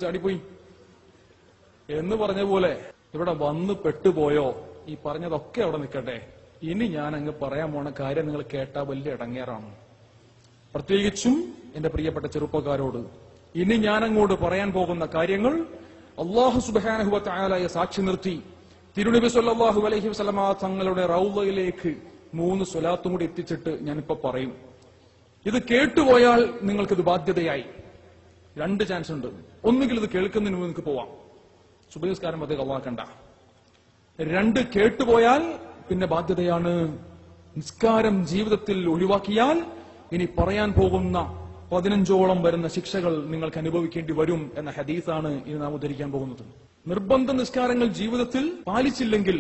ചാടിപ്പോയി എന്ന് പറഞ്ഞ പോലെ ഇവിടെ വന്ന് പെട്ടുപോയോ? ഈ പറഞ്ഞതൊക്കെ അവിടെ നിൽക്കട്ടെ. ഇനി ഞാൻ അങ്ങ് പറയാൻ പോണ കാര്യം നിങ്ങൾ കേട്ടാ വലിയ ഇടങ്ങേറാണ്. പ്രത്യേകിച്ചും എന്റെ പ്രിയപ്പെട്ട ചെറുപ്പക്കാരോട് ഇനി ഞാൻ അങ്ങോട്ട് പറയാൻ പോകുന്ന കാര്യങ്ങൾ അല്ലാഹു സുബ്ഹാനഹു വ തആലയെ സാക്ഷി നിർത്തി തിരുനബി സല്ലല്ലാഹു അലൈഹി വസല്ലമ തങ്ങളുടെ റൗളയിലേക്ക് 3 സ്വലാത്തും കൂടി എത്തിച്ചിട്ട് ഞാനിപ്പോ പറയും. ഇത് കേട്ടുപോയാൽ നിങ്ങൾക്കിത് ബാധ്യതയായി. 2 ചാൻസ് ഉണ്ട്. ഒന്നുകിൽ ഇത് കേൾക്കുന്നതിന് മുമ്പ് നിങ്ങൾക്ക് പോവാം, സുബഹി നിസ്കാരം അതേ കളവാക്കണ്ട. 2 കേട്ടുപോയാൽ പിന്നെ ബാധ്യതയാണ്. നിസ്കാരം ജീവിതത്തിൽ ഒഴിവാക്കിയാൽ ഇനി പറയാൻ പോകുന്ന 15ഓളം വരുന്ന ശിക്ഷകൾ നിങ്ങൾക്ക് അനുഭവിക്കേണ്ടി വരും എന്ന ഹദീസാണ് ഇനി നാം ഉദ്ധരിക്കാൻ പോകുന്നത്. നിർബന്ധ നിസ്കാരങ്ങൾ ജീവിതത്തിൽ പാലിച്ചില്ലെങ്കിൽ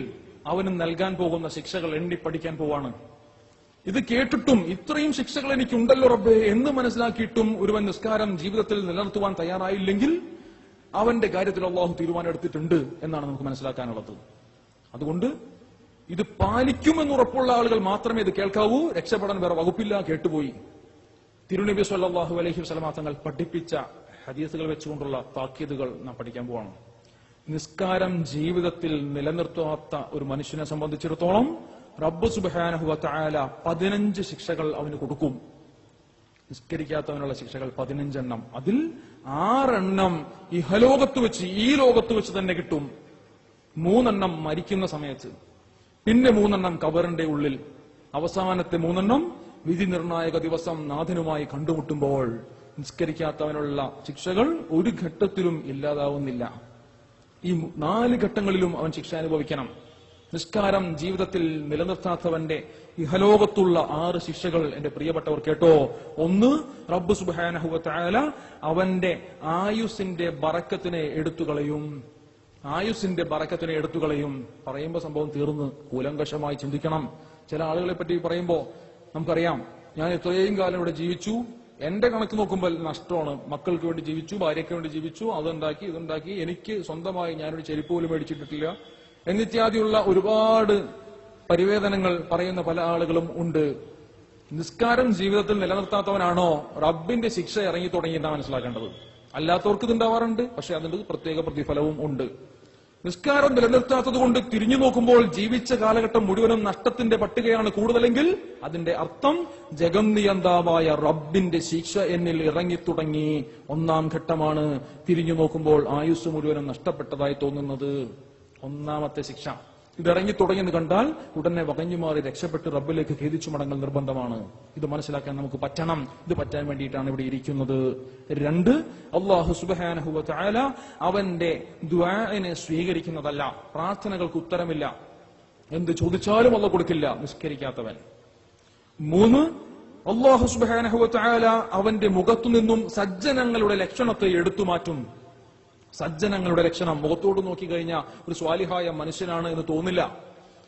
അവന് നൽകാൻ പോകുന്ന ശിക്ഷകൾ എണ്ണി പഠിക്കാൻ പോവാണ്. ഇത് കേട്ടിട്ടും ഇത്രയും ശിക്ഷകൾ എനിക്കുണ്ടല്ലോ റബ്ബേ എന്ന് മനസ്സിലാക്കിയിട്ടും ഒരുവൻ നിസ്കാരം ജീവിതത്തിൽ നിലനിർത്തുവാൻ തയ്യാറായില്ലെങ്കിൽ അവന്റെ കാര്യത്തിൽ അല്ലാഹു തീരുമാനം എടുത്തിട്ടുണ്ട് എന്നാണ് നമുക്ക് മനസ്സിലാക്കാനുള്ളത്. അതുകൊണ്ട് ഇത് പാലിക്കുമെന്ന് ഉറപ്പുള്ള ആളുകൾ മാത്രമേ ഇത് കേൾക്കാവൂ. രക്ഷപ്പെടാൻ വേറെ വകുപ്പില്ല. കേട്ടുപോയി. തിരുനബി സല്ലല്ലാഹു അലൈഹി വസല്ലമ തങ്ങൾ പഠിപ്പിച്ച ഹദീസുകൾ വെച്ചുകൊണ്ടുള്ള താക്കീതുകൾ നാം പഠിക്കാൻ പോവാണ്. നിസ്കാരം ജീവിതത്തിൽ നിലനിർത്താത്ത ഒരു മനുഷ്യനെ സംബന്ധിച്ചിടത്തോളം റബ്ബ് സുബ്ഹാനഹു വ തആല 15 ശിക്ഷകൾ അവന് കൊടുക്കും. നിസ്കരിക്കാത്തവനുള്ള ശിക്ഷകൾ 15 എണ്ണം. അതിൽ 6 എണ്ണം ഇഹലോകത്ത് വെച്ച്, ഈ ലോകത്ത് വെച്ച് തന്നെ കിട്ടും. 3 എണ്ണം മരിക്കുന്ന സമയത്ത്, പിന്നെ 3 എണ്ണം ഖബറിന്റെ ഉള്ളിൽ, അവസാനത്തെ 3 എണ്ണം വിധി നിർണായക ദിവസം നാഥനുമായി കണ്ടുമുട്ടുമ്പോൾ. നിസ്കരിക്കാത്തവനുള്ള ശിക്ഷകൾ ഒരു ഘട്ടത്തിലും ഇല്ലാതാവുന്നില്ല. ഈ 4 ഘട്ടങ്ങളിലും അവൻ ശിക്ഷ അനുഭവിക്കണം. നിസ്കാരം ജീവിതത്തിൽ നിലനിർത്താത്തവന്റെ ഇഹലോകത്തുള്ള 6 ശിക്ഷകൾ എന്റെ പ്രിയപ്പെട്ടവർ കേട്ടോ. 1, റബ്ബ് സുബ്ഹാനഹു വ തആല അവന്റെ ആയുസിന്റെ ബറക്കത്തിനെ എടുത്തുകളയും. ആയുസിന്റെ ബറക്കത്തിനെ എടുത്തുകളയും. പറയുമ്പോ സംഭവം തീർന്ന്. കൂലങ്കഷമായി ചിന്തിക്കണം. ചില ആളുകളെ പറ്റി പറയുമ്പോ നമുക്കറിയാം, ഞാൻ ഇത്രയും കാലം ഇവിടെ ജീവിച്ചു, എന്റെ കണക്ക് നോക്കുമ്പോൾ നഷ്ടമാണ്. മക്കൾക്ക് വേണ്ടി ജീവിച്ചു, ഭാര്യയ്ക്ക് വേണ്ടി ജീവിച്ചു, അതുണ്ടാക്കി ഇതുണ്ടാക്കി, എനിക്ക് സ്വന്തമായി ഞാനൊരു ചെരുപ്പ് പോലും മേടിച്ചിട്ടില്ല എന്നിത്യാദിയുള്ള ഒരുപാട് പരിവേദനങ്ങൾ പറയുന്ന പല ആളുകളും ഉണ്ട്. നിസ്കാരം ജീവിതത്തിൽ നിലനിർത്താത്തവനാണോ റബ്ബിന്റെ ശിക്ഷ ഇറങ്ങി തുടങ്ങിയെന്നാണ് മനസ്സിലാക്കേണ്ടത്. അല്ലാത്തവർക്ക് ഇതുണ്ടാവാറുണ്ട്, പക്ഷെ അതിന്റെ പ്രത്യേക പ്രതിഫലവും ഉണ്ട്. നിസ്കാരം നിലനിർത്താത്തത് കൊണ്ട് തിരിഞ്ഞു നോക്കുമ്പോൾ ജീവിച്ച കാലഘട്ടം മുഴുവനും നഷ്ടത്തിന്റെ പട്ടികയാണ് കൂടുതലെങ്കിൽ അതിന്റെ അർത്ഥം ജഗന്നിയന്താവായ റബ്ബിന്റെ ശിക്ഷ എന്നിൽ ഇറങ്ങിത്തുടങ്ങി. 1-ാം ഘട്ടമാണ് തിരിഞ്ഞു നോക്കുമ്പോൾ ആയുസ് മുഴുവനും നഷ്ടപ്പെട്ടതായി തോന്നുന്നത്. 1-ാമത്തെ ശിക്ഷ ഇതിറങ്ങി തുടങ്ങിയെന്ന് കണ്ടാൽ ഉടനെ വകഞ്ഞുമാറി രക്ഷപ്പെട്ട് റബ്ബിലേക്ക് ഖേദിച്ചു മടങ്ങൽ നിർബന്ധമാണ്. ഇത് മനസ്സിലാക്കാൻ നമുക്ക് പറ്റണം. ഇത് പറ്റാൻ വേണ്ടിയിട്ടാണ് ഇവിടെ ഇരിക്കുന്നത്. 2, അല്ലാഹു സുബ്ഹാനഹു വ തആല അവന്റെ ദുആഇനെ സ്വീകരിക്കുന്നതല്ല. പ്രാർത്ഥനകൾക്ക് ഉത്തരമില്ല. എന്ത് ചോദിച്ചാലും അല്ലാഹു കൊടുക്കില്ല നിസ്കരിക്കാത്തവൻ. 3, അല്ലാഹു സുബ്ഹാനഹു വ തആല അവന്റെ മുഖത്തു നിന്നും സജ്ജനങ്ങളുടെ ലക്ഷണത്തെ എടുത്തു മാറ്റും. സജ്ജനങ്ങളുടെ ലക്ഷണം മുഖത്തോട് നോക്കിക്കഴിഞ്ഞാൽ ഒരു സ്വാലിഹായ മനുഷ്യനാണ് എന്ന് തോന്നില്ല.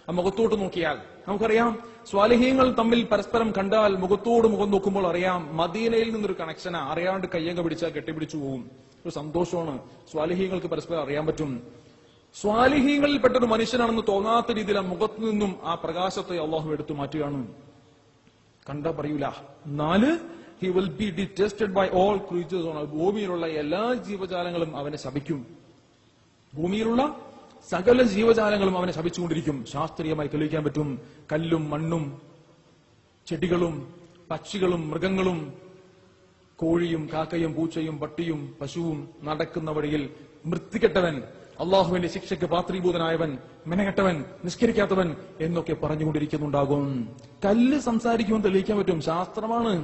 ആ മുഖത്തോട്ട് നോക്കിയാൽ നമുക്കറിയാം, സ്വാലിഹീങ്ങൾ തമ്മിൽ പരസ്പരം കണ്ടാൽ മുഖത്തോട് മുഖം നോക്കുമ്പോൾ അറിയാം മദീനയിൽ നിന്നൊരു കണക്ഷനാ. അറിയാണ്ട് കയ്യങ്ക പിടിച്ചാൽ കെട്ടിപ്പിടിച്ചു പോകും. ഒരു സന്തോഷമാണ്. സ്വാലിഹീങ്ങൾക്ക് പരസ്പരം അറിയാൻ പറ്റും. സ്വാലിഹീങ്ങളിൽപ്പെട്ടൊരു മനുഷ്യനാണെന്ന് തോന്നാത്ത രീതിയിൽ ആ മുഖത്തു നിന്നും ആ പ്രകാശത്തെ അള്ളാഹു എടുത്തു മാറ്റുകയാണ്. കണ്ടാ പറയൂല. 4, he will be detested by all creatures on earth. ഭൂമിയിലുള്ള എല്ലാ ജീവജാലങ്ങളും അവനെ ശപിക്കും. ഭൂമിയിലുള്ള സകല ജീവജാലങ്ങളും അവനെ ശപിച്ചുകൊണ്ടിരിക്കും. ശാസ്ത്രീയമായി തെളിയിക്കാൻ പറ്റും. കല്ലും മണ്ണും ചെടികളും പക്ഷികളും മൃഗങ്ങളും കോഴിയും കാക്കയും പൂച്ചയും പട്ടിയും പശുവും നടക്കുന്ന വഴിയിൽ വൃത്തികെട്ടവൻ, അള്ളാഹുവിന്റെ ശിക്ഷയ്ക്ക് പാത്രീഭൂതനായവൻ, മെനകെട്ടവൻ, നിസ്കരിക്കാത്തവൻ എന്നൊക്കെ പറഞ്ഞുകൊണ്ടിരിക്കുന്നുണ്ടാകും. കല്ല് സംസാരിക്കുമെന്ന് തെളിയിക്കാൻ പറ്റും. ശാസ്ത്രമാണ്.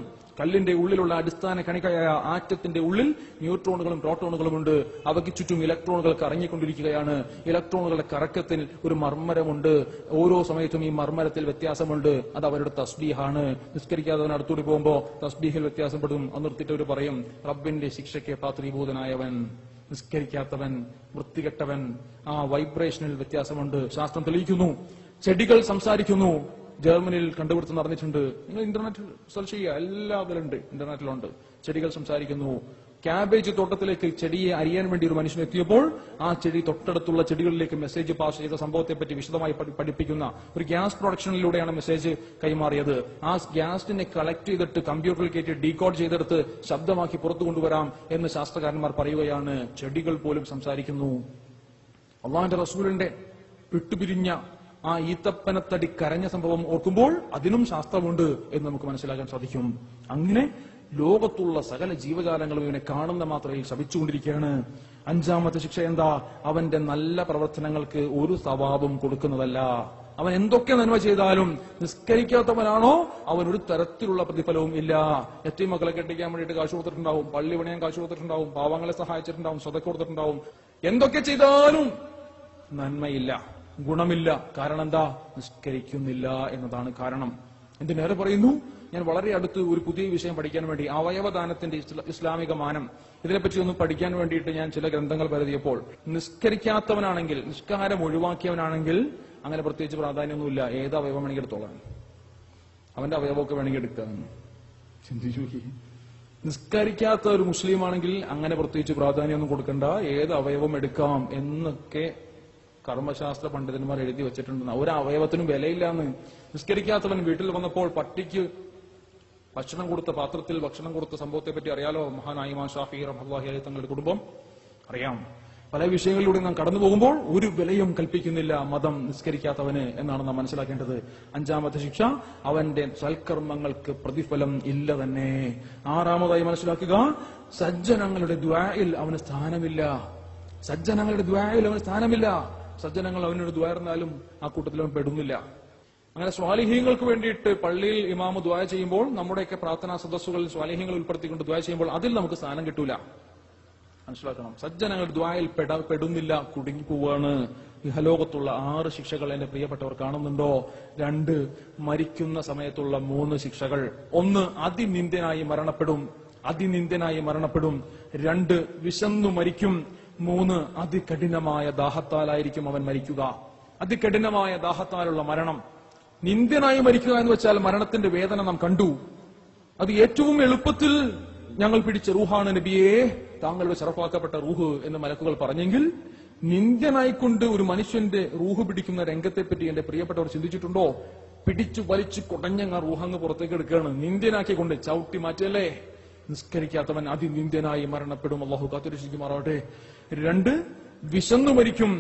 കല്ലിന്റെ ഉള്ളിലുള്ള അടിസ്ഥാന കണികയായ ആറ്റത്തിന്റെ ഉള്ളിൽ ന്യൂട്രോണുകളും പ്രോട്ടോണുകളും ഉണ്ട്. അവയ്ക്ക് ചുറ്റും ഇലക്ട്രോണുകൾ കറങ്ങിക്കൊണ്ടിരിക്കുകയാണ്. ഇലക്ട്രോണുകളുടെ കറക്കത്തിൽ ഒരു മർമ്മരമുണ്ട്. ഓരോ സമയത്തും ഈ മർമ്മരത്തിൽ വ്യത്യാസമുണ്ട്. അത് അവരുടെ തസ്ബീഹാണ്. നിസ്കരിക്കാത്തവൻ അടുത്തോടി പോകുമ്പോ തസ്ബീഹിൽ വ്യത്യാസപ്പെടും. നിർത്തിയിട്ട് അവർ പറയും, റബ്ബിന്റെ ശിക്ഷയ്ക്ക് പാത്രീഭൂതനായവൻ, നിസ്കരിക്കാത്തവൻ, വൃത്തികെട്ടവൻ. ആ വൈബ്രേഷനിൽ വ്യത്യാസമുണ്ട്. ശാസ്ത്രം തെളിയിക്കുന്നു. ചെടികൾ സംസാരിക്കുന്നു. ജർമ്മനിയിൽ കണ്ടുപിടുത്തം നടന്നിട്ടുണ്ട്. നിങ്ങൾ ഇന്റർനെറ്റിൽ സെർച്ച് ചെയ്യുക, എല്ലാവരുണ്ട്, ഇന്റർനെറ്റിലുണ്ട്. ചെടികൾ സംസാരിക്കുന്നു. ക്യാബേജ് തോട്ടത്തിലേക്ക് ചെടിയെ അരിയാൻ വേണ്ടി ഒരു മനുഷ്യൻ എത്തിയപ്പോൾ ആ ചെടി തൊട്ടടുത്തുള്ള ചെടികളിലേക്ക് മെസ്സേജ് പാസ് ചെയ്ത സംഭവത്തെപ്പറ്റി വിശദമായി പഠിപ്പിക്കുന്ന ഒരു ഗ്യാസ് പ്രൊഡക്ഷനിലൂടെയാണ് മെസ്സേജ് കൈമാറിയത്. ആ ഗ്യാസിനെ കളക്ട് ചെയ്തിട്ട് കമ്പ്യൂട്ടറിൽ കയറ്റി ഡീകോഡ് ചെയ്തെടുത്ത് ശബ്ദമാക്കി പുറത്തു കൊണ്ടുവരാം എന്ന് ശാസ്ത്രകാരന്മാർ പറയുകയാണ്. ചെടികൾ പോലും സംസാരിക്കുന്നു. അള്ളാഹുവിന്റെ റസൂലിന്റെ വിട്ടുപിരിഞ്ഞ ആ ഈത്തപ്പനത്തടി കരഞ്ഞ സംഭവം ഓർക്കുമ്പോൾ അതിനും ശാസ്ത്രമുണ്ട് എന്ന് നമുക്ക് മനസ്സിലാക്കാൻ സാധിക്കും. അങ്ങനെ ലോകത്തുള്ള സകല ജീവജാലങ്ങളും ഇവനെ കാണുന്ന മാത്രയിൽ ശപിച്ചുകൊണ്ടിരിക്കുകയാണ്. അഞ്ചാമത്തെ ശിക്ഷ എന്താ? അവന്റെ നല്ല പ്രവർത്തനങ്ങൾക്ക് ഒരു സവാബും കൊടുക്കുന്നതല്ല. അവൻ എന്തൊക്കെ നന്മ ചെയ്താലും നിസ്കരിക്കാത്തവനാണോ അവൻ ഒരു തരത്തിലുള്ള പ്രതിഫലവും ഇല്ല. എത്തിയും മക്കളെ കെട്ടിക്കാൻ വേണ്ടിയിട്ട് കാശ് കൊടുത്തിട്ടുണ്ടാവും, പള്ളി പണിയാൻ കാശ് കൊടുത്തിട്ടുണ്ടാവും, പാവങ്ങളെ സഹായിച്ചിട്ടുണ്ടാവും, സ്വതക്ക കൊടുത്തിട്ടുണ്ടാവും. എന്തൊക്കെ ചെയ്താലും നന്മയില്ല, ഗുണമില്ല. കാരണം എന്താ? നിസ്കരിക്കുന്നില്ല എന്നതാണ് കാരണം. എന്തിനേറെ പറയുന്നു, ഞാൻ വളരെ അടുത്ത് ഒരു പുതിയ വിഷയം പഠിക്കാൻ വേണ്ടി അവയവദാനത്തിന്റെ ഇസ്ലാമിക മാനം ഇതിനെപ്പറ്റി ഒന്ന് പഠിക്കാൻ വേണ്ടിയിട്ട് ഞാൻ ചില ഗ്രന്ഥങ്ങൾ പരതിയപ്പോൾ നിസ്കരിക്കാത്തവനാണെങ്കിൽ, നിസ്കാരം ഒഴിവാക്കിയവനാണെങ്കിൽ അങ്ങനെ പ്രത്യേകിച്ച് പ്രാധാന്യമൊന്നുമില്ല. ഏത് അവയവം വേണമെങ്കിൽ എടുത്തോളാം, അവന്റെ അവയവമൊക്കെ വേണമെങ്കിൽ എടുക്കാം. ചിന്തിച്ചു. നിസ്കരിക്കാത്ത ഒരു മുസ്ലിം ആണെങ്കിൽ അങ്ങനെ പ്രത്യേകിച്ച് പ്രാധാന്യമൊന്നും കൊടുക്കണ്ട, ഏത് അവയവം എടുക്കാം എന്നൊക്കെ കർമ്മശാസ്ത്ര പണ്ഡിതന്മാർ എഴുതി വെച്ചിട്ടുണ്ട്. ഒരു അവയവത്തിനും വിലയില്ലാന്ന്. നിസ്കരിക്കാത്തവൻ വീട്ടിൽ വന്നപ്പോൾ പട്ടിക്ക് ഭക്ഷണം കൊടുത്ത പാത്രത്തിൽ ഭക്ഷണം കൊടുത്ത സംഭവത്തെ പറ്റി അറിയാലോ. മഹാനായ ഇമാം ഷാഫി റഹ്മത്തുള്ളാഹി അലൈഹി തങ്ങളുടെ കുടുംബം അറിയാം. പല വിഷയങ്ങളിലൂടെ നാം കടന്നു പോകുമ്പോൾ ഒരു വിലയും കൽപ്പിക്കുന്നില്ല മതം നിസ്കരിക്കാത്തവന് എന്നാണ് നാം മനസ്സിലാക്കേണ്ടത്. അഞ്ചാമത്തെ ശിക്ഷ, അവന്റെ സൽക്കർമ്മങ്ങൾക്ക് പ്രതിഫലം ഇല്ല തന്നെ. ആറാമതായി മനസ്സിലാക്കുക, സജ്ജനങ്ങളുടെ ദുആയിൽ അവന് സ്ഥാനമില്ല. സജ്ജനങ്ങളുടെ ദുആയിൽ അവന് സ്ഥാനമില്ല. സജ്ജനങ്ങൾ അവനോട് ദുആയിരുന്നാലും ആ കൂട്ടത്തിൽ അവൻ പെടുന്നില്ല. അങ്ങനെ സ്വാലിഹീങ്ങൾക്ക് വേണ്ടിയിട്ട് പള്ളിയിൽ ഇമാമ് ദുആ ചെയ്യുമ്പോൾ, നമ്മുടെയൊക്കെ പ്രാർത്ഥനാ സദസ്സുകളിൽ സ്വാലിഹീങ്ങൾ ഉൾപ്പെടുത്തിക്കൊണ്ട് ദുആ ചെയ്യുമ്പോൾ അതിൽ നമുക്ക് സ്ഥാനം കിട്ടൂല. മനസ്സിലാക്കണം. സജ്ജനങ്ങൾ ദുആയിൽ പെടുന്നില്ല, കുടുങ്ങിപ്പോവാണ്. ഇഹലോകത്തുള്ള 6 ശിക്ഷകൾ എന്റെ പ്രിയപ്പെട്ടവർ കാണുന്നുണ്ടോ? 2 മരിക്കുന്ന സമയത്തുള്ള 3 ശിക്ഷകൾ. 1 അതിനിന്ദ്യനായി മരണപ്പെടും, അതിനിന്ദ്യനായി മരണപ്പെടും. 2 വിശന്നു മരിക്കും. 3 അതികഠിനമായ ദാഹത്താലായിരിക്കും അവൻ മരിക്കുക. അതികഠിനമായ ദാഹത്താലുള്ള മരണം. നിന്ദ്യനായി മരിക്കുക എന്ന് വെച്ചാൽ മരണത്തിന്റെ വേദന നാം കണ്ടു. അത് ഏറ്റവും എളുപ്പത്തിൽ ഞങ്ങൾ പിടിച്ച റൂഹാണ് നബിയെ, താങ്കളുടെ ശറഫാക്കപ്പെട്ട റൂഹ് എന്ന് മലക്കുകൾ പറഞ്ഞെങ്കിൽ, നിന്ദ്യനായിക്കൊണ്ട് ഒരു മനുഷ്യന്റെ റൂഹ് പിടിക്കുന്ന രംഗത്തെപ്പറ്റി എന്റെ പ്രിയപ്പെട്ടവർ ചിന്തിച്ചിട്ടുണ്ടോ? പിടിച്ചു വലിച്ചു കുടഞ്ഞങ്ങ റൂഹങ്ങ് പുറത്തേക്ക് എടുക്കുകയാണ്, നിന്ദ്യനാക്കിക്കൊണ്ട് ചവിട്ടി മാറ്റല്ലേ. നിസ്കരിക്കാത്തവൻ അതിനിന്ദ്യനായി മരണപ്പെടും. അള്ളാഹു കാത്തുരക്ഷിക്കുമാറാവട്ടെ. 2 വിശന്നു മരിക്കും.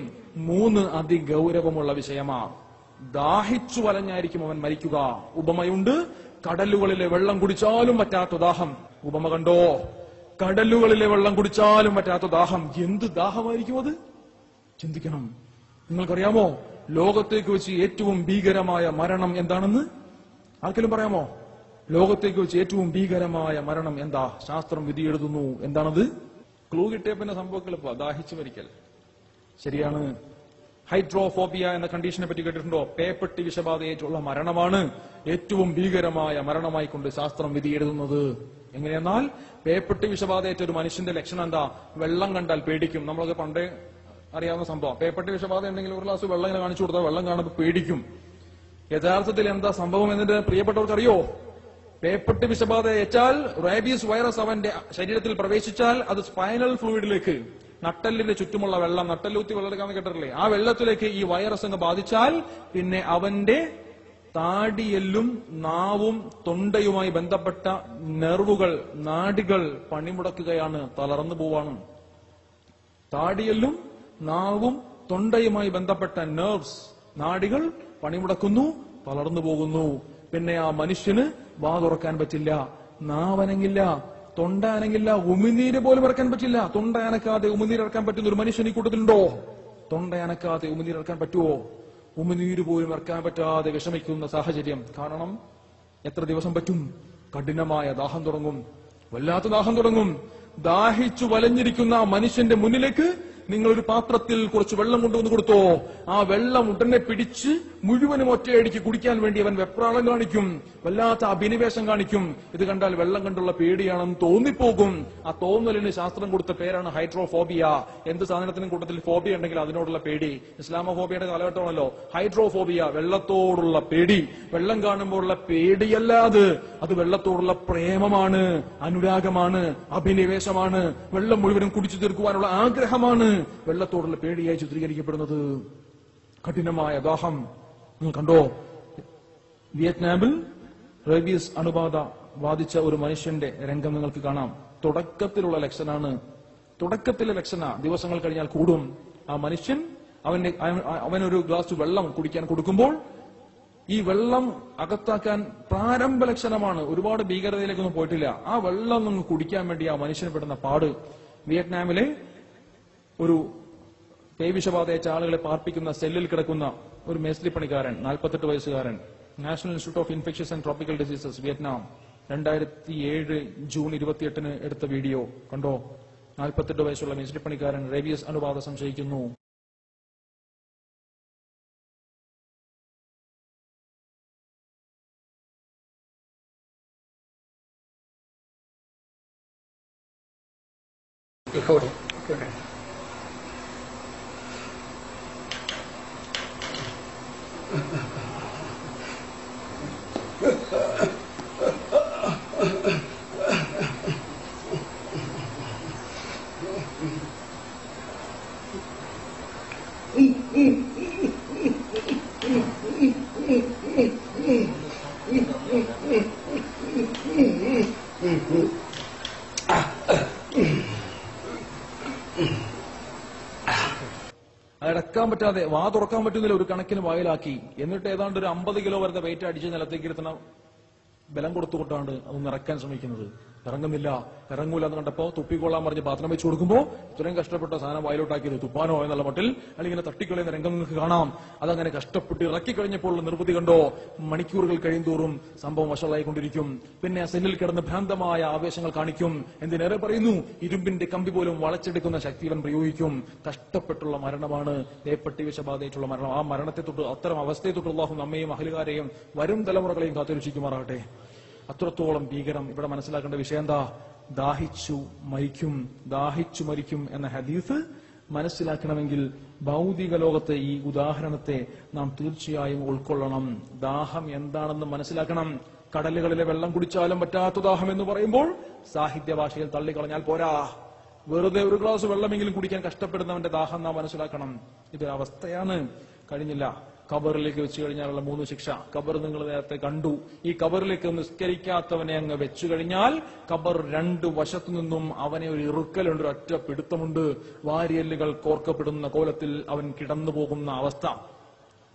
3 അതിഗൗരവമുള്ള വിഷയമാ. ദാഹിച്ചു വലഞ്ഞായിരിക്കും അവൻ മരിക്കുക. ഉപമയുണ്ട്, കടലുകളിലെ വെള്ളം കുടിച്ചാലും പറ്റാത്ത ദാഹം. ഉപമ കണ്ടോ? കടലുകളിലെ വെള്ളം കുടിച്ചാലും പറ്റാത്ത ദാഹം. എന്ത് ദാഹമായിരിക്കും അത്? ചിന്തിക്കണം. നിങ്ങൾക്കറിയാമോ ലോകത്തേക്ക് വെച്ച് ഏറ്റവും ഭീകരമായ മരണം എന്താണെന്ന്? ആർക്കെങ്കിലും പറയാമോ? ലോകത്തേക്ക് വെച്ച് ഏറ്റവും ഭീകരമായ മരണം എന്താ? ശാസ്ത്രം വിധി എഴുതുന്നു. എന്താണത്? ക്ലൂ കിട്ടിയ പിന്നെ സംഭവങ്ങൾ ഇപ്പൊ ദാഹിച്ചു മരിക്കൽ. ശരിയാണ്. ഹൈഡ്രോഫോബിയ എന്ന കണ്ടീഷനെ പറ്റി കേട്ടിട്ടുണ്ടോ? പേപ്പട്ടി വിഷബാധയേറ്റുള്ള മരണമാണ് ഏറ്റവും ഭീകരമായ മരണമായി കൊണ്ട് ശാസ്ത്രം വിധി എഴുതുന്നത്. എങ്ങനെയെന്നാൽ, പേപ്പട്ടി വിഷബാധയേറ്റ ഒരു മനുഷ്യന്റെ ലക്ഷണം എന്താ? വെള്ളം കണ്ടാൽ പേടിക്കും. നമ്മളൊക്കെ പണ്ടേ അറിയാവുന്ന സംഭവം. പേപ്പട്ടി വിഷബാധ ഉണ്ടെങ്കിൽ ഒരു ഗ്ലാസ് വെള്ളം ഇങ്ങനെ കാണിച്ചു കൊടുത്താൽ വെള്ളം കാണുമ്പോൾ പേടിക്കും. യഥാർത്ഥത്തിൽ എന്താ സംഭവം എന്നിട്ട് പ്രിയപ്പെട്ടവർക്ക് അറിയോ? പേപ്പട്ടി വിഷബാധ ഏറ്റാൽ റേബീസ് വൈറസ് അവന്റെ ശരീരത്തിൽ പ്രവേശിച്ചാൽ അത് സ്പൈനൽ ഫ്ലൂയിഡിലേക്ക്, നട്ടലിന്റെ ചുറ്റുമുള്ള വെള്ളം, നട്ടല്ലൂത്തി വെള്ളമെടുക്കാന്ന് കേട്ടിട്ടില്ലേ, ആ വെള്ളത്തിലേക്ക് ഈ വൈറസ് അങ്ങ് ബാധിച്ചാൽ പിന്നെ അവന്റെ താടിയെല്ലും നാവും തൊണ്ടയുമായി ബന്ധപ്പെട്ട നെർവുകൾ, നാഡികൾ പണിമുടക്കുകയാണ്, തളർന്നു പോവാണ്. താടിയെല്ലും നാവും തൊണ്ടയുമായി ബന്ധപ്പെട്ട നെർവ്സ്, നാഡികൾ പണിമുടക്കുന്നു, തളർന്നു പോകുന്നു. പിന്നെ ആ മനുഷ്യന് വാ തുറക്കാൻ പറ്റില്ല, നാവനങ്ങില്ല, തൊണ്ട അനങ്ങില്ല, ഉമിനീര് പോലും ഇറക്കാൻ പറ്റില്ല. തൊണ്ട അനക്കാതെ ഉമിനീര് ഇറക്കാൻ പറ്റുന്ന ഒരു മനുഷ്യൻ ഈ കൂട്ടത്തിലുണ്ടോ? തൊണ്ട അനക്കാതെ ഉമിനീര് ഇറക്കാൻ പറ്റുമോ? ഉമിനീര് പോലും ഇറക്കാൻ പറ്റാതെ വിഷമിക്കുന്ന സാഹചര്യം. കാരണം എത്ര ദിവസം പറ്റും? കഠിനമായ ദാഹം തുടങ്ങും, വല്ലാത്ത ദാഹം തുടങ്ങും. ദാഹിച്ചു വലഞ്ഞിരിക്കുന്ന മനുഷ്യന്റെ മുന്നിലേക്ക് നിങ്ങൾ ഒരു പാത്രത്തിൽ കുറച്ച് വെള്ളം കൊണ്ടുവന്ന് കൊടുത്തോ, ആ വെള്ളം ഉടനെ പിടിച്ച് മുഴുവനും ഒറ്റയടിക്ക് കുടിക്കാൻ വേണ്ടി അവൻ വെപ്രാളം കാണിക്കും, വല്ലാത്ത അഭിനിവേശം കാണിക്കും. ഇത് കണ്ടാൽ വെള്ളം കണ്ടുള്ള പേടിയാണെന്ന് തോന്നിപ്പോകും. ആ തോന്നലിന് ശാസ്ത്രം കൊടുത്ത പേരാണ് ഹൈഡ്രോഫോബിയ. എന്ത് സാധനത്തിനും കൂട്ടത്തിൽ ഫോബിയ ഉണ്ടെങ്കിൽ അതിനോടുള്ള പേടി. ഇസ്ലാമോഫോബിയയുടെ കാലഘട്ടമാണല്ലോ. ഹൈഡ്രോഫോബിയ, വെള്ളത്തോടുള്ള പേടി. വെള്ളം കാണുമ്പോഴുള്ള പേടിയല്ലാതെ അത് വെള്ളത്തോടുള്ള പ്രേമമാണ്, അനുരാഗമാണ്, അഭിനിവേശമാണ്. വെള്ളം മുഴുവനും കുടിച്ചു തീർക്കുവാനുള്ള ആഗ്രഹമാണ് വെള്ളത്തോടുള്ള പേടിയായി ചിത്രീകരിക്കപ്പെടുന്നത്. കഠിനമായ ദാഹം നിങ്ങൾ കണ്ടോ? വിയറ്റ്നാമിൽ റേബീസ് അണുബാധ ബാധിച്ച ഒരു മനുഷ്യന്റെ രംഗം നിങ്ങൾക്ക് കാണാം. തുടക്കത്തിലുള്ള ലക്ഷണാണ്. തുടക്കത്തിലെ ലക്ഷണ ദിവസങ്ങൾ കഴിഞ്ഞാൽ കൂടും. ആ മനുഷ്യൻ അവനൊരു ഗ്ലാസ് വെള്ളം കുടിക്കാൻ കൊടുക്കുമ്പോൾ ഈ വെള്ളം അകത്താക്കാൻ പ്രാരംഭ ലക്ഷണമാണ്. ഒരുപാട് ഭീകരതയിലേക്കൊന്നും പോയിട്ടില്ല. ആ വെള്ളം ഒന്ന് കുടിക്കാൻ വേണ്ടി ആ മനുഷ്യന് പെടുന്ന പാട്. വിയറ്റ്നാമിലെ ഒരു പേവിഷബാധയേറ്റ ആളുകളെ പാർപ്പിക്കുന്ന സെല്ലിൽ കിടക്കുന്ന ഒരു മേസ്ത്രി പണിക്കാരൻ, 48 വയസ്സുകാരൻ, national institute of infections and tropical diseases Vietnam 2007 June 28 എടുത്ത വീഡിയോ കണ്ടോ? 48 വയസ്സുള്ള മേസ്ത്രി പണിക്കാരൻ റേബീസ് അണുബാധ സംശയിക്കുന്നു. അടക്കാൻ പറ്റാതെ, വാ തുറക്കാൻ പറ്റുന്നില്ല, ഒരു കണക്കിന് വായിലാക്കി. എന്നിട്ട് ഏതാണ്ട് ഒരു 50 കിലോ വരുന്ന വെയിറ്റ് അടിച്ച് നിലത്തേക്ക് ഇരുത്തണം ബലം കൊടുത്തുകൊണ്ടാണ് അതൊന്ന് ഇറക്കാൻ ശ്രമിക്കുന്നത്. ഇറങ്ങുന്നില്ല, ഇറങ്ങൂല എന്ന് കണ്ടപ്പോ തുപ്പിക്കൊള്ളാൻ പറഞ്ഞ് പാത്രം വെച്ച് കൊടുക്കുമ്പോൾ ഇത്രയും കഷ്ടപ്പെട്ട സാധനം വായിലോട്ടാക്കിയത് തുപ്പാനോ എന്നുള്ള മട്ടിൽ അല്ലെങ്കിൽ തട്ടിക്കളയുന്ന രംഗം നിങ്ങൾക്ക് കാണാം. അതങ്ങനെ കഷ്ടപ്പെട്ട് ഇറക്കി കഴിഞ്ഞപ്പോൾ നിർവൃതി കണ്ടോ? മണിക്കൂറുകൾ കഴിയുന്തോറും സംഭവം വഷളായിക്കൊണ്ടിരിക്കും. പിന്നെ സെല്ലിൽ കിടന്ന് ഭ്രാന്തമായ ആവേശങ്ങൾ കാണിക്കും. എന്തിനേറെ പറയുന്നു, ഇരുമ്പിന്റെ കമ്പി പോലും വളച്ചെടുക്കുന്ന ശക്തി അവൻ പ്രയോഗിക്കും. കഷ്ടപ്പെട്ടുള്ള മരണമാണ് പേപ്പട്ടി വിഷബാധയായിട്ടുള്ള മരണം. ആ മരണത്തെ തൊട്ട്, അത്തരം അവസ്ഥയെ തൊട്ട് അല്ലാഹു നമ്മയും അഹ്ലുകാരെയും വരും തലമുറകളെയും കാത്തുരക്ഷിക്കുമാറാകട്ടെ. അത്രത്തോളം ഭീകരം. ഇവിടെ മനസ്സിലാക്കേണ്ട വിഷയം എന്താ? ദാഹിച്ചു മരിക്കും എന്ന ഹദീസ് മനസ്സിലാക്കണമെങ്കിൽ ഭൗതിക ലോകത്തെ ഈ ഉദാഹരണത്തെ നാം തീർച്ചയായും ഉൾക്കൊള്ളണം. ദാഹം എന്താണെന്ന് മനസ്സിലാക്കണം. കടലുകളിലെ വെള്ളം കുടിച്ചാലും പറ്റാത്ത ദാഹം എന്ന് പറയുമ്പോൾ സാഹിത്യ ഭാഷയിൽ തള്ളിക്കളഞ്ഞാൽ പോരാ. വെറുതെ ഒരു ഗ്ലാസ് വെള്ളമെങ്കിലും കുടിക്കാൻ കഷ്ടപ്പെടുന്നവന്റെ ദാഹം നാം മനസ്സിലാക്കണം. ഇതൊരവസ്ഥയാണ്. കഴിഞ്ഞില്ല, ഖബറിലേക്ക് വെച്ചു കഴിഞ്ഞാലുള്ള 3 ശിക്ഷ. ഖബർ നിങ്ങൾ നേരത്തെ കണ്ടു. ഈ ഖബറിലേക്ക് നിസ്കരിക്കാത്തവനെ അങ്ങ് വെച്ചു കഴിഞ്ഞാൽ ഖബർ 2 വശത്തു നിന്നും അവനെ ഒരു ഇറുക്കലുണ്ട്, ഒരു ഒറ്റ പിടുത്തമുണ്ട്. വാരിയല്ലുകൾ കോർക്കപ്പെടുന്ന കോലത്തിൽ അവൻ കിടന്നു പോകുന്ന അവസ്ഥ.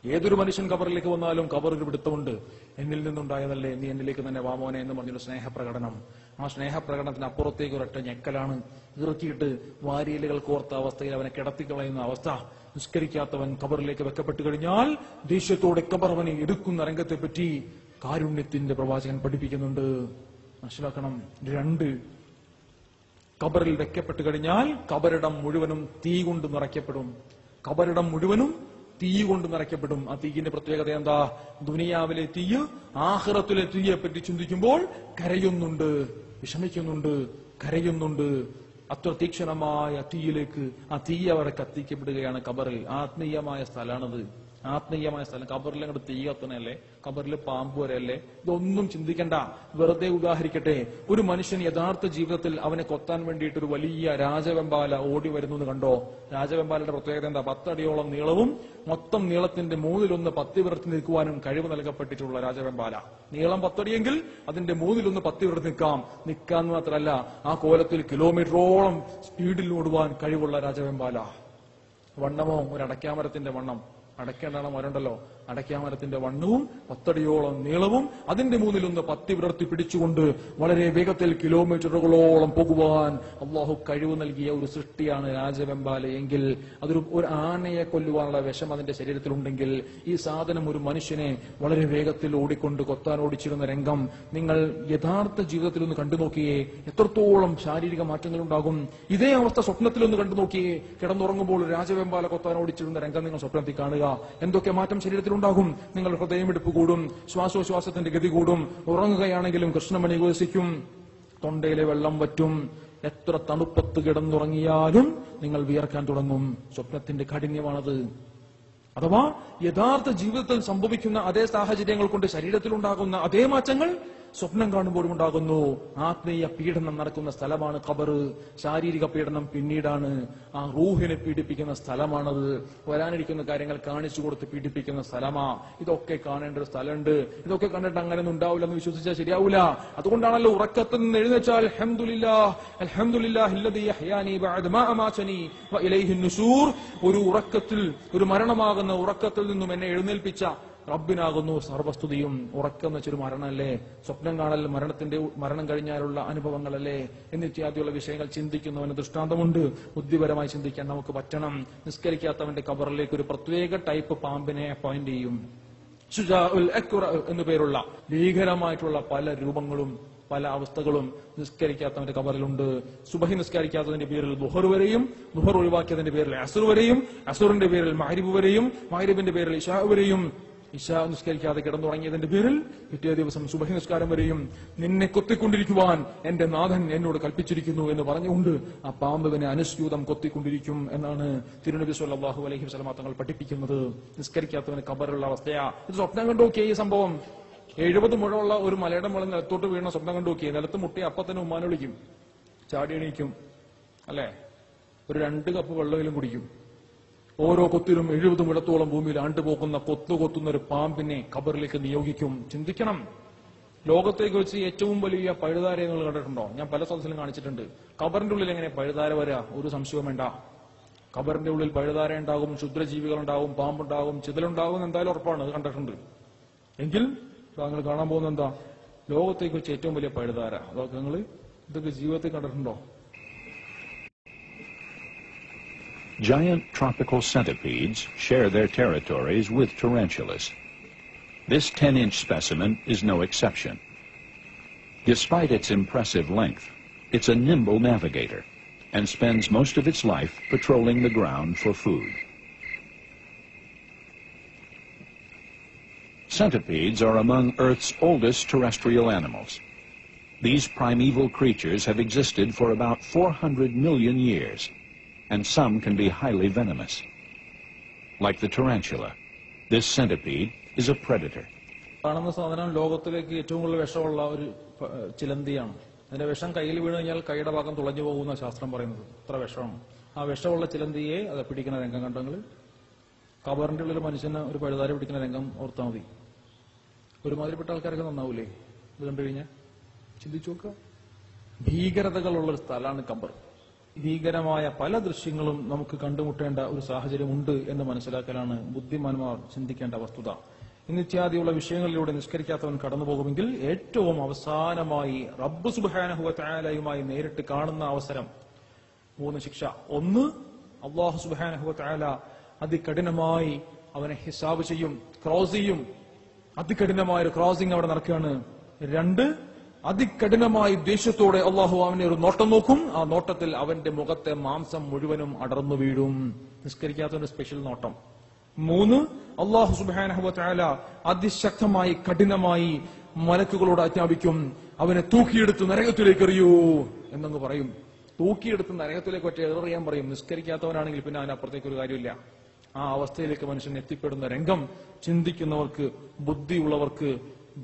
ഏതൊരു മനുഷ്യൻ ഖബറിലേക്ക് വന്നാലും ഖബറിന് പിടുത്തമുണ്ട്. എന്നിൽ നിന്നുണ്ടായതല്ലേ, നീ എന്നിലേക്ക് തന്നെ വാമോനെ എന്ന് പറഞ്ഞൊരു സ്നേഹപ്രകടനം. ആ സ്നേഹപ്രകടനത്തിന് അപ്പുറത്തേക്ക് ഒരൊറ്റ ഞെക്കലാണ്. ഇറക്കിയിട്ട് വാരിയലുകൾ കോർത്ത അവസ്ഥയിൽ അവനെ കിടത്തിക്കളയുന്ന അവസ്ഥ. നിസ്കരിക്കാത്തവൻ ഖബറിലേക്ക് വെക്കപ്പെട്ടു കഴിഞ്ഞാൽ ദേഷ്യത്തോടെ ഖബർ അവനെ എടുക്കുന്ന രംഗത്തെപ്പറ്റി കാരുണ്യത്തിന്റെ പ്രവാചകൻ പഠിപ്പിക്കുന്നുണ്ട്. മനസ്സിലാക്കണം. 2, ഖബറിൽ വെക്കപ്പെട്ടു കഴിഞ്ഞാൽ ഖബറിടം മുഴുവനും തീ കൊണ്ട് നിറയ്ക്കപ്പെടും. ഖബറിടം മുഴുവനും തീ കൊണ്ട് നിറയ്ക്കപ്പെടും. ആ തീയിന്റെ പ്രത്യേകത എന്താ? ദുനിയാവിലെ തീയ് ആഖിറത്തിലെ തീയെ പറ്റി ചിന്തിക്കുമ്പോൾ കരയുന്നുണ്ട്, വിഷമിക്കുന്നുണ്ട്, കരയുന്നുണ്ട്. അത്ര തീക്ഷണമായ തീയിലേക്ക് ആ തീ അവരെ കത്തിക്കപ്പെടുകയാണ് ഖബറിൽ. ആത്മീയമായ സ്ഥലമാണത്. ആത്മീയമായ സ്ഥലം. ഖബറിൽ അങ്ങോട്ട് തീ കത്തണല്ലേ, ഖബറിൽ പാമ്പ് വരെയല്ലേ, ഇതൊന്നും ചിന്തിക്കണ്ട. വെറുതെ ഉദാഹരിക്കട്ടെ, ഒരു മനുഷ്യൻ യഥാർത്ഥ ജീവിതത്തിൽ അവനെ കൊത്താൻ വേണ്ടിയിട്ട് ഒരു വലിയ രാജവെമ്പാല ഓടി വരുന്നു എന്ന് കണ്ടോ? രാജവെമ്പാലയുടെ പ്രത്യേകത എന്താ? 10 അടിയോളം നീളവും മൊത്തം നീളത്തിന്റെ 1/3 പത്തി വിടർത്തി നിൽക്കുവാനും കഴിവ് നൽകപ്പെട്ടിട്ടുള്ള രാജവെമ്പാല. നീളം 10 അടിയെങ്കിൽ അതിന്റെ 1/3 പത്തി വിടർത്തി നിൽക്കാന്ന് മാത്രമല്ല, ആ കോലത്തിൽ കിലോമീറ്ററോളം സ്പീഡിൽ ഓടുവാൻ കഴിവുള്ള രാജവെമ്പാല. വണ്ണമോ ഒരു അടയ്ക്കാമരത്തിന്റെ വണ്ണം. അടയ്ക്കേണ്ടാണ് മരമുണ്ടല്ലോ, അടയ്ക്കാമരത്തിന്റെ വണ്ണവും 10 അടിയോളം നീളവും അതിന്റെ 1/3 പത്തി വിടർത്തി പിടിച്ചുകൊണ്ട് വളരെ വേഗത്തിൽ കിലോമീറ്ററുകളോളം പോകുവാൻ അള്ളാഹു കഴിവ് നൽകിയ ഒരു സൃഷ്ടിയാണ് രാജവെമ്പാല എങ്കിൽ ഒരു ആനയെ കൊല്ലുവാനുള്ള വിഷം അതിന്റെ ശരീരത്തിലുണ്ടെങ്കിൽ ഈ സാധനം ഒരു മനുഷ്യനെ വളരെ വേഗത്തിൽ ഓടിക്കൊണ്ട് കൊത്താൻ ഓടിച്ചിരുന്ന രംഗം നിങ്ങൾ യഥാർത്ഥ ജീവിതത്തിൽ ഒന്ന് കണ്ടു നോക്കിയേ. എത്രത്തോളം ശാരീരിക മാറ്റങ്ങൾ ഉണ്ടാകും. ഇതേ അവസ്ഥ സ്വപ്നത്തിലൊന്ന് കണ്ടു നോക്കിയേ. കിടന്നുറങ്ങുമ്പോൾ രാജവെമ്പാല കൊത്താൻ ഓടിച്ചിരുന്ന രംഗം നിങ്ങൾ സ്വപ്നത്തിൽ കാണുക. എന്തൊക്കെ മാറ്റം ശരീരത്തിലുണ്ടാകും. നിങ്ങൾ ഹൃദയമിടിപ്പ് കൂടും, ശ്വാസോച്ഛ്വാസത്തിന്റെ ഗതി കൂടും, ഉറങ്ങുകയാണെങ്കിലും കൃഷ്ണമണി വികസിക്കും, തൊണ്ടയിലെ വെള്ളം വറ്റും, എത്ര തണുപ്പത്ത് കിടന്നുറങ്ങിയാലും നിങ്ങൾ വിയർക്കാൻ തുടങ്ങും. സ്വപ്നത്തിന്റെ കാഠിന്യമാണത്. അഥവാ യഥാർത്ഥ ജീവിതത്തിൽ സംഭവിക്കുന്ന അതേ സാഹചര്യങ്ങൾ കൊണ്ട് ശരീരത്തിലുണ്ടാകുന്ന അതേ മാറ്റങ്ങൾ സ്വപ്നം കാണുമ്പോഴും ഉണ്ടാകുന്നു. ആത്മീയ പീഡനം നടക്കുന്ന സ്ഥലമാണ് ഖബർ. ശാരീരിക പീഡനം പിന്നീടാണ്. ആ റൂഹിനെ പീഡിപ്പിക്കുന്ന സ്ഥലമാണത്. വരാനിരിക്കുന്ന കാര്യങ്ങൾ കാണിച്ചു കൊടുത്ത് പീഡിപ്പിക്കുന്ന സ്ഥലമാ. ഇതൊക്കെ കാണേണ്ട ഒരു സ്ഥലമുണ്ട്. ഇതൊക്കെ കണ്ടിട്ട് അങ്ങനെയൊന്നും ഉണ്ടാവില്ല എന്ന് വിശ്വസിച്ചാൽ ശരിയാവില്ല. അതുകൊണ്ടാണല്ലോ ഉറക്കത്തിൽ നിന്ന് എഴുന്നേച്ചാൽ അൽഹംദുലില്ലാഹില്ലദീ അഹ്യാനി ബഅദ മാ അമാതനി വഇലൈഹി നുശൂർ, ഒരു ഉറക്കത്തിൽ, ഒരു മരണമാകുന്ന ഉറക്കത്തിൽ നിന്നും എന്നെ എഴുന്നേൽപ്പിച്ച റബ്ബിനാകുന്നു സർവസ്തുതിയും. ഉറക്കം എന്ന് വെച്ചൊരു മരണമല്ലേ? സ്വപ്നം കാണൽ മരണം കഴിഞ്ഞാലുള്ള അനുഭവങ്ങളല്ലേ? എന്നിത്യാദിയുള്ള വിഷയങ്ങൾ ചിന്തിക്കുന്നവന് ദൃഷ്ടാന്തമുണ്ട്. ബുദ്ധിപരമായി ചിന്തിക്കാൻ നമുക്ക് പറ്റണം. നിസ്കരിക്കാത്തവന്റെ കബറിലേക്ക് ഒരു പ്രത്യേക ടൈപ്പ് പാമ്പിനെ അപ്പോയിന്റ് ചെയ്യും. ശുജാഉൽ അക്റ എന്നു പേരുള്ള ഭീകരമായിട്ടുള്ള പല രൂപങ്ങളും പല അവസ്ഥകളും നിസ്കരിക്കാത്തവന്റെ കബറിലുണ്ട്. സുബഹി നിസ്കരിക്കാത്തതിന്റെ പേരിൽ ദുഹർ വരെയും, ദുഹർ ഒഴിവാക്കിയതിന്റെ പേരിൽ അസുർ വരെയും, അസുറിന്റെ പേരിൽ മഗ്രിബ് വരെയും, മഗ്രിബിന്റെ പേരിൽ ഇശാ വരെയും, ഇശാ നിസ്കരിക്കാതെ കിടന്നുറങ്ങിയതിന്റെ പേരിൽ പിറ്റേ ദിവസം സുബഹി നിസ്കാരം വരെയും നിന്നെ കൊത്തിക്കൊണ്ടിരിക്കുവാൻ എന്റെ നാഥൻ എന്നോട് കൽപ്പിച്ചിരിക്കുന്നു എന്ന് പറഞ്ഞുകൊണ്ട് ആ പാമ്പുവിനെ അനുസ്യൂതം കൊത്തിക്കൊണ്ടിരിക്കും എന്നാണ് തിരുനബി സ്വല്ലല്ലാഹു അലൈഹി വസല്ലം തങ്ങൾ പഠിപ്പിക്കുന്നത്. നിസ്കരിക്കാത്തവന് കബറുള്ള അവസ്ഥയാ. ഇത് സ്വപ്നം കണ്ടു നോക്കിയേ. ഈ സംഭവം 70 മുഴമുള്ള ഒരു മലയുടെ മുകളിൽ നിലത്തോട്ട് വീണ സ്വപ്നം കണ്ടു നോക്കിയേ. നിലത്ത് മുട്ടി അപ്പത്തന്നെ ഉമ്മാനെ വിളിക്കും, ചാടി എണീക്കും, അല്ലെ? ഒരു 2 കപ്പ് വെള്ളമെങ്കിലും കുടിക്കും. ഓരോ കൊത്തിലും 70 മുഴത്തോളം ഭൂമിയിൽ ആണ്ടുപോകുന്ന കൊത്തുന്ന ഒരു പാമ്പിനെ ഖബറിലേക്ക് നിയോഗിക്കും. ചിന്തിക്കണം. ലോകത്തേക്ക് വെച്ച് ഏറ്റവും വലിയ പഴുതാരയെ നിങ്ങൾ കണ്ടിട്ടുണ്ടോ? ഞാൻ പല സദസ്സിലും കാണിച്ചിട്ടുണ്ട്. ഖബറിന്റെ ഉള്ളിൽ എങ്ങനെ പഴുതാര വരാ? ഒരു സംശയവും വേണ്ട. ഖബറിന്റെ ഉള്ളിൽ പഴുതാര ഉണ്ടാകും, ക്ഷുദ്രജീവികൾ ഉണ്ടാവും, പാമ്പുണ്ടാവും, ചിതലുണ്ടാവും, എന്തായാലും ഉറപ്പാണ്. അത് കണ്ടിട്ടുണ്ട്. എങ്കിൽ താങ്കൾ കാണാൻ പോകുന്ന എന്താ? ലോകത്തേക്ക് വെച്ച് ഏറ്റവും വലിയ പഴുതാര. അതൊക്കെ നിങ്ങൾ ഇതൊക്കെ ജീവിതത്തിൽ കണ്ടിട്ടുണ്ടോ? Giant tropical centipedes share their territories with tarantulas. This 10-inch specimen is no exception. Despite its impressive length, it's a nimble navigator and spends most of its life patrolling the ground for food. Centipedes are among Earth's oldest terrestrial animals. These primeval creatures have existed for about 400 million years, and some can be highly venomous. Like the tarantula, this centipede is a predator. കാണുന്ന സാധനം ലോകത്തിലേക്ക് ഏറ്റവും കൂടുതൽ വിഷമുള്ള ഒരു ചിലന്തിയാണ്. അതിന്റെ വിഷം കയ്യിൽ വീണ് കഴിഞ്ഞാൽ കൈയുടെ ഭാഗം തുളഞ്ഞു പോകുന്ന ശാസ്ത്രം പറയുന്നത്. അത്ര വിഷമാണ്. ആ വിഷമുള്ള ചിലന്തിയെ അത് പിടിക്കുന്ന രംഗം കണ്ടെങ്കിൽ കബറിന്റെ ഉള്ളിൽ മനുഷ്യന് ഒരു പഴുതാര പിടിക്കുന്ന രംഗം ഓർത്താൽ മതി. ഒരുമാതിരിപ്പെട്ട ആൾക്കാരൊക്കെ നന്നാവൂലേ ഇത് കണ്ടു കഴിഞ്ഞാൽ? ചിന്തിച്ചു നോക്കുക. ഭീകരതകളുള്ളൊരു സ്ഥലമാണ് ഖബർ. ഭീകരമായ പല ദൃശ്യങ്ങളും നമുക്ക് കണ്ടുമുട്ടേണ്ട ഒരു സാഹചര്യമുണ്ട് എന്ന് മനസ്സിലാക്കലാണ് ബുദ്ധിമാന്മാർ ചിന്തിക്കേണ്ട വസ്തുത. ഇന്നിത്യാദിയുള്ള വിഷയങ്ങളിലൂടെ നിസ്കരിക്കാത്തവൻ കടന്നുപോകുമെങ്കിൽ ഏറ്റവും അവസാനമായി റബ്ബ് സുബ്ഹാനഹു വ തആലയുമായി നേരിട്ട് കാണുന്ന അവസരം 3 ശിക്ഷ. 1, അല്ലാഹു സുബ്ഹാനഹു വ തആല അതികഠിനമായി അവനെ ഹിസാബ് ചെയ്യും, ക്രോസ് ചെയ്യും. അതികഠിനമായ ഒരു ക്രോസിംഗ് അവിടെ നടക്കുകയാണ്. 2, അതികഠിനമായി ദേഷ്യത്തോടെ അള്ളാഹു അവനെ ഒരു നോട്ടം നോക്കും. ആ നോട്ടത്തിൽ അവന്റെ മുഖത്തെ മാംസം മുഴുവനും അടർന്നു വീഴും. നിസ്കരിക്കാത്തവന്റെ സ്പെഷ്യൽ നോട്ടം. 3, അള്ളാഹു സുബ്ഹാനഹു വ തആല അതിശക്തമായി കഠിനമായി മലക്കുകളോട് ആജ്ഞാപിക്കും, അവനെ തൂക്കിയെടുത്ത് നരകത്തിലേക്ക് എറിയൂ എന്നങ്ങ് പറയും. തൂക്കിയെടുത്ത് നരകത്തിലേക്ക് ഒറ്റ എറിയാൻ പറയും. നിസ്കരിക്കാത്തവനാണെങ്കിൽ പിന്നെ അതിനപ്പുറത്തേക്ക് ഒരു കാര്യമില്ല. ആ അവസ്ഥയിലേക്ക് മനുഷ്യൻ എത്തിപ്പെടുന്ന രംഗം ചിന്തിക്കുന്നവർക്ക്, ബുദ്ധിയുള്ളവർക്ക്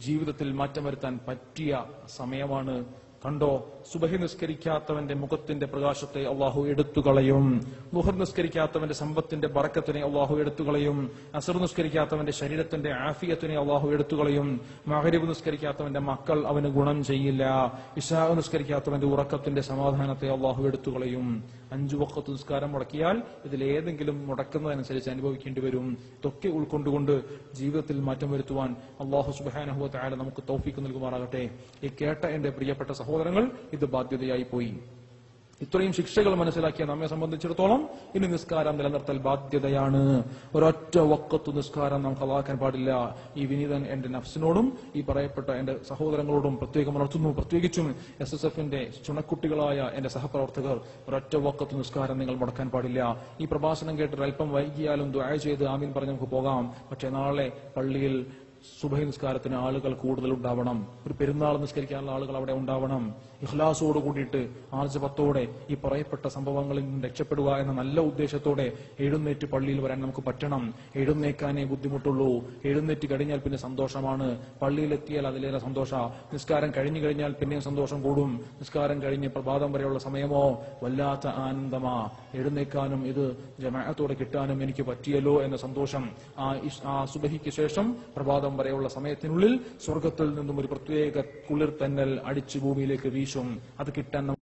ജീവിതത്തിൽ മാറ്റം വരുത്താൻ പറ്റിയ സമയമാണ്. കണ്ടോ, സുബഹി നിസ്കരിക്കാത്തവന്റെ മുഖത്തിന്റെ പ്രകാശത്തെ അള്ളാഹു എടുത്തുകളയും. ളുഹർ നിസ്കരിക്കാത്തവന്റെ സമ്പത്തിന്റെ ബറക്കത്തിനെ അള്ളാഹു എടുത്തുകളയും. അസർ നിസ്കരിക്കാത്തവന്റെ ശരീരത്തിന്റെ ആഫിയത്തിനെ അള്ളാഹു എടുത്തുകളയും. മഗ്രിബ് നിസ്കരിക്കാത്തവന്റെ മക്കൾ അവന് ഗുണം ചെയ്യില്ല. ഇശാ നിസ്കരിക്കാത്തവന്റെ ഉറക്കത്തിന്റെ സമാധാനത്തെ അള്ളാഹു എടുത്തുകളയും. 5 വഖത്ത് നിസ്കാരം മുടക്കിയാൽ ഇതിലേതെങ്കിലും മുടക്കുന്നതനുസരിച്ച് അനുഭവിക്കേണ്ടി വരും. ഇതൊക്കെ ഉൾക്കൊണ്ടുകൊണ്ട് ജീവിതത്തിൽ മാറ്റം വരുത്തുവാൻ അല്ലാഹു സുബ്ഹാനഹു വ തആല നമുക്ക് തൗഫീഖ് നൽകുമാറാകട്ടെ. ഈ കേട്ട എന്റെ പ്രിയപ്പെട്ട സഹോദരങ്ങൾ, ഇത് ബാധ്യതയായി പോയി. ഇത്രയും ശിക്ഷകൾ മനസ്സിലാക്കിയ നമ്മെ സംബന്ധിച്ചിടത്തോളം ഇനി നിസ്കാരം നിലനിർത്തൽ ബാധ്യതയാണ്. ഒരൊറ്റ വഖത്ത് നിസ്കാരം നാം ഖളാക്കാൻ പാടില്ല. ഈ വിനീതൻ എന്റെ നഫ്സിനോടും ഈ പറയപ്പെട്ട എന്റെ സഹോദരങ്ങളോടും പ്രത്യേകം ഉണർത്തുന്നു. പ്രത്യേകിച്ചും SSFന്റെ ചുണക്കുട്ടികളായ എന്റെ സഹപ്രവർത്തകർ, ഒരൊറ്റ വഖത്ത് നിസ്കാരം നിങ്ങൾ മുടക്കാൻ പാടില്ല. ഈ പ്രഭാഷണം കേട്ട് അല്പം വൈകിയാലും ദുആ ചെയ്ത് ആമീൻ പറഞ്ഞ് നമുക്ക് പോകാം. പക്ഷേ നാളെ പള്ളിയിൽ സുബഹി നിസ്കാരത്തിന് ആളുകൾ കൂടുതൽ ഉണ്ടാവണം. ഒരു പെരുന്നാൾ നിസ്കരിക്കാനുള്ള ആളുകൾ അവിടെ ഉണ്ടാവണം. ഇഖ്ലാസോട് കൂടിയിട്ട് ആർജവത്തോടെ ഈ പറയപ്പെട്ട സംഭവങ്ങളിൽ നിന്ന് രക്ഷപ്പെടുക എന്ന നല്ല ഉദ്ദേശത്തോടെ എഴുന്നേറ്റ് പള്ളിയിൽ വരാൻ നമുക്ക് പറ്റണം. എഴുന്നേക്കാനേ ബുദ്ധിമുട്ടുള്ളൂ. എഴുന്നേറ്റ് കഴിഞ്ഞാൽ പിന്നെ സന്തോഷമാണ്. പള്ളിയിലെത്തിയാൽ അതിലേറെ സന്തോഷ. നിസ്കാരം കഴിഞ്ഞു കഴിഞ്ഞാൽ പിന്നെയും സന്തോഷം കൂടും. നിസ്കാരം കഴിഞ്ഞ് പ്രഭാതം വരെയുള്ള സമയമോ വല്ലാത്ത ആനന്ദമാ. എഴുന്നേക്കാനും ഇത് ജമാഅത്തോടെ കിട്ടാനും എനിക്ക് പറ്റിയല്ലോ എന്ന സന്തോഷം. ആ സുബഹിക്ക് ശേഷം പ്രഭാതം വരെയുള്ള സമയത്തിനുള്ളിൽ സ്വർഗത്തിൽ നിന്നും ഒരു പ്രത്യേക കുളിർ തെന്നൽ അടിച്ചു ഭൂമിയിലേക്ക് വീശും. അത് കിട്ടാൻ